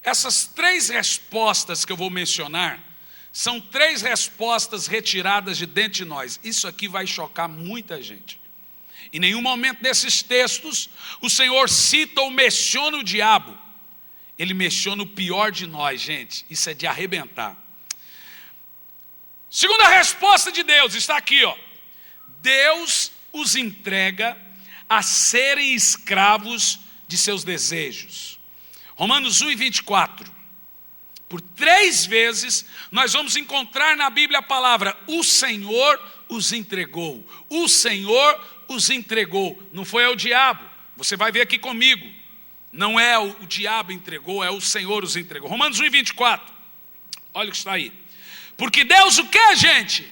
Essas 3 respostas que eu vou mencionar, são 3 respostas retiradas de dentro de nós. Isso aqui vai chocar muita gente. Em nenhum momento desses textos, o Senhor cita ou menciona o diabo. Ele menciona o pior de nós, gente. Isso é de arrebentar. Segunda resposta de Deus, está aqui, ó. Deus os entrega a serem escravos de seus desejos. Romanos 1:24. Por 3 vezes nós vamos encontrar na Bíblia a palavra: o Senhor os entregou. O Senhor os entregou. Não foi ao diabo. Você vai ver aqui comigo. Não é o diabo entregou, é o Senhor os entregou. Romanos 1:24. Olha o que está aí. Porque Deus o que, gente?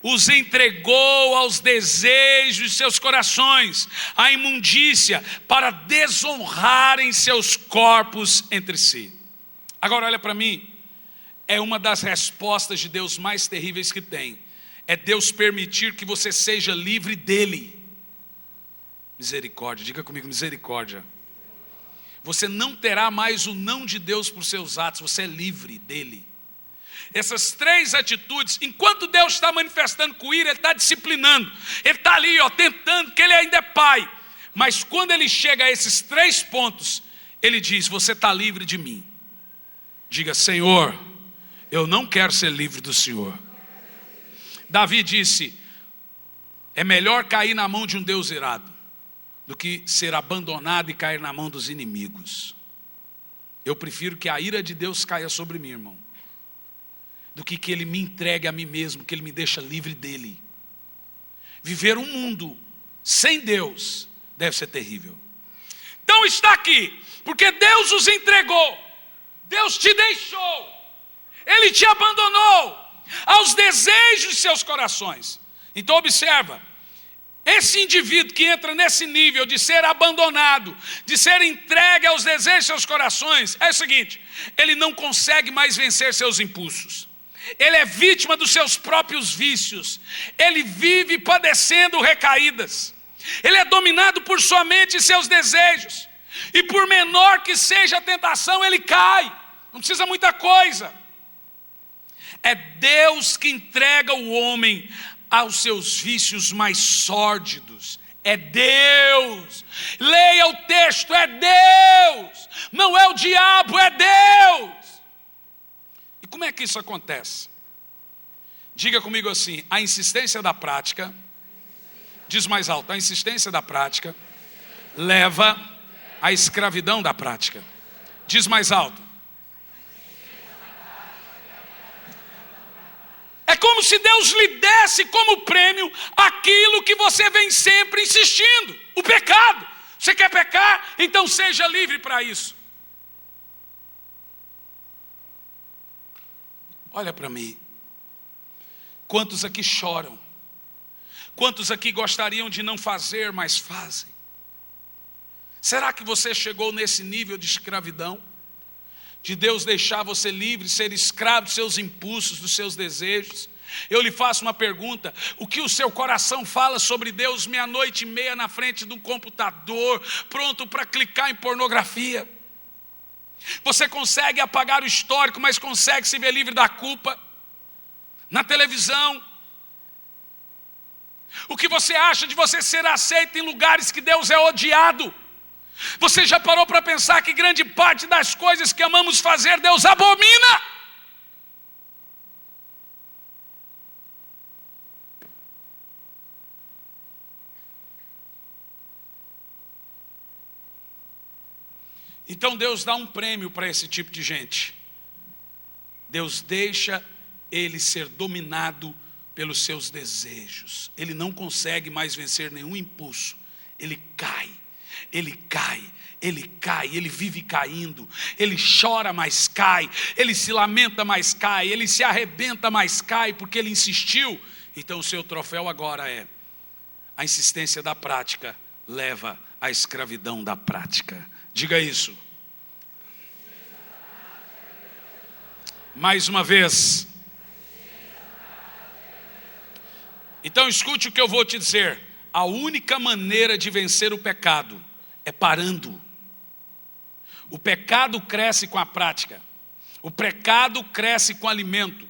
Os entregou aos desejos de seus corações, à imundícia, para desonrarem seus corpos entre si. Agora olha para mim, é uma das respostas de Deus mais terríveis que tem. É Deus permitir que você seja livre dele. Misericórdia, diga comigo, misericórdia. Você não terá mais o não de Deus por seus atos, você é livre dele. Essas 3 atitudes, enquanto Deus está manifestando com ira, Ele está disciplinando. Ele está ali, ó, tentando, que Ele ainda é Pai. Mas quando Ele chega a esses 3 pontos, Ele diz: você está livre de mim. Diga: Senhor, eu não quero ser livre do Senhor. Davi disse: é melhor cair na mão de um Deus irado do que ser abandonado e cair na mão dos inimigos. Eu prefiro que a ira de Deus caia sobre mim, irmão, do que Ele me entregue a mim mesmo, que Ele me deixa livre dele. Viver um mundo sem Deus deve ser terrível. Então está aqui, porque Deus os entregou. Deus te deixou, Ele te abandonou aos desejos de seus corações. Então observa, esse indivíduo que entra nesse nível de ser abandonado, de ser entregue aos desejos de seus corações, é o seguinte: ele não consegue mais vencer seus impulsos. Ele é vítima dos seus próprios vícios. Ele vive padecendo recaídas. Ele é dominado por sua mente e seus desejos. E por menor que seja a tentação, ele cai. Não precisa muita coisa. É Deus que entrega o homem aos seus vícios mais sórdidos. É Deus. Leia o texto, é Deus. Não é o diabo, é Deus. E como é que isso acontece? Diga comigo assim: a insistência da prática, diz mais alto, a insistência da prática leva à escravidão da prática. Diz mais alto. É como se Deus lhe desse como prêmio aquilo que você vem sempre insistindo, o pecado. Você quer pecar? Então seja livre para isso. Olha para mim. Quantos aqui choram? Quantos aqui gostariam de não fazer, mas fazem? Será que você chegou nesse nível de escravidão? De Deus deixar você livre, ser escravo dos seus impulsos, dos seus desejos? Eu lhe faço uma pergunta: o que o seu coração fala sobre Deus 00:30 na frente de um computador, pronto para clicar em pornografia? Você consegue apagar o histórico, mas consegue se ver livre da culpa? Na televisão? O que você acha de você ser aceito em lugares que Deus é odiado? Você já parou para pensar que grande parte das coisas que amamos fazer, Deus abomina? Então Deus dá um prêmio para esse tipo de gente. Deus deixa ele ser dominado pelos seus desejos. Ele não consegue mais vencer nenhum impulso. Ele cai, ele cai, ele cai, ele vive caindo. Ele chora, mas cai. Ele se lamenta, mas cai. Ele se arrebenta, mas cai, porque ele insistiu. Então o seu troféu agora é: a insistência da prática leva à escravidão da prática. Diga isso. Mais uma vez. Então escute o que eu vou te dizer. A única maneira de vencer o pecado é parando. O pecado cresce com a prática. O pecado cresce com o alimento.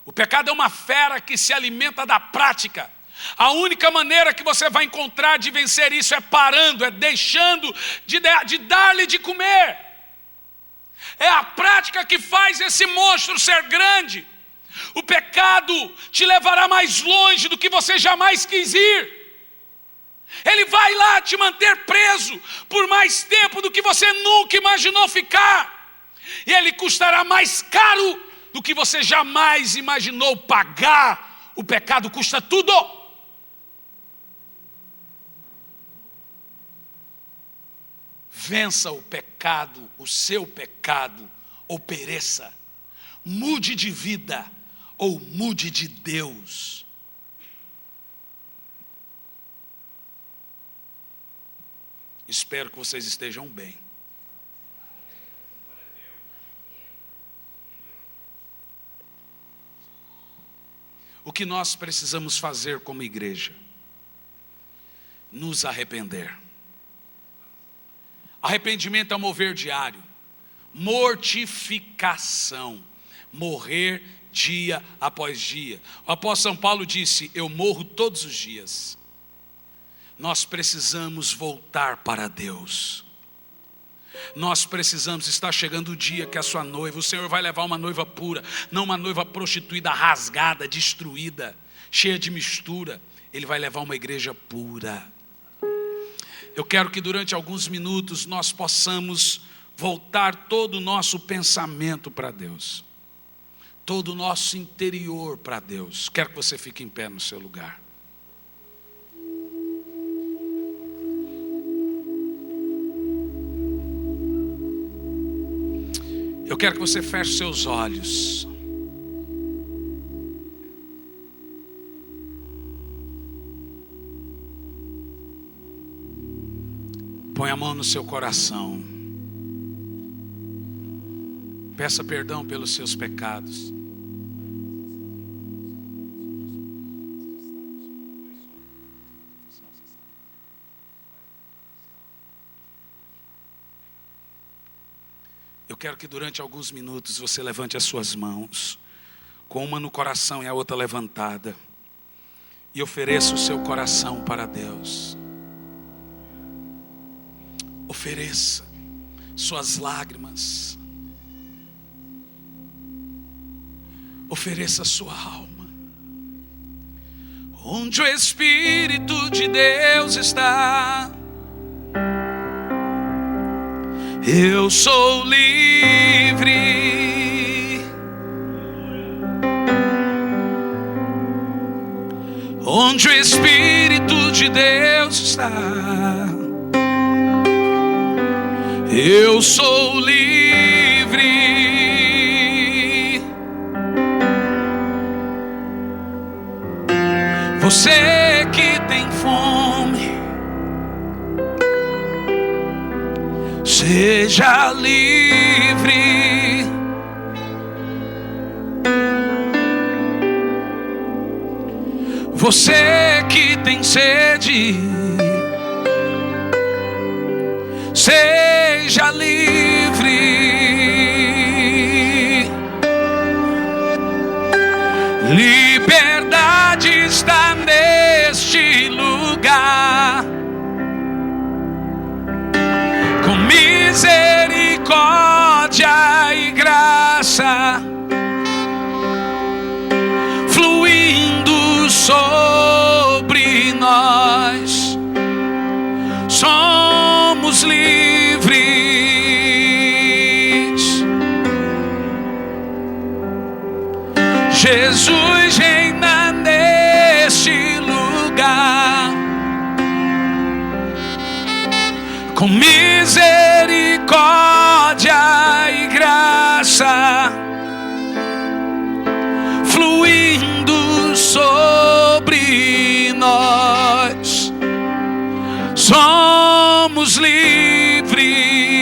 O pecado é uma fera que se alimenta da prática. A única maneira que você vai encontrar de vencer isso é parando, é deixando de dar-lhe de comer. É a prática que faz esse monstro ser grande. O pecado te levará mais longe do que você jamais quis ir. Ele vai lá te manter preso por mais tempo do que você nunca imaginou ficar. E ele custará mais caro do que você jamais imaginou pagar. O pecado custa tudo. Vença o pecado, o seu pecado, ou pereça. Mude de vida, ou mude de Deus. Espero que vocês estejam bem. O que nós precisamos fazer como igreja? Nos arrepender. Arrependimento é um mover diário. Mortificação. Morrer dia após dia. O apóstolo São Paulo disse: eu morro todos os dias. Nós precisamos voltar para Deus. Nós precisamos, está chegando o dia que a sua noiva, o Senhor vai levar uma noiva pura, não uma noiva prostituída, rasgada, destruída, cheia de mistura. Ele vai levar uma igreja pura. Eu quero que durante alguns minutos nós possamos voltar todo o nosso pensamento para Deus, todo o nosso interior para Deus. Quero que você fique em pé no seu lugar. Eu quero que você feche seus olhos. Põe a mão no seu coração. Peça perdão pelos seus pecados. Eu quero que durante alguns minutos você levante as suas mãos, com uma no coração e a outra levantada, e ofereça o seu coração para Deus. Ofereça suas lágrimas. Ofereça a sua alma. Onde o Espírito de Deus está, eu sou livre. Onde o Espírito de Deus está, eu sou livre. Você que tem fome, seja livre. Você que tem sede, seja livre. Liberdade está neste lugar. Com misericórdia e graça fluindo sobre nós, somos livres. Jesus reina neste lugar, com misericórdia e graça fluindo sobre nós. Somos livres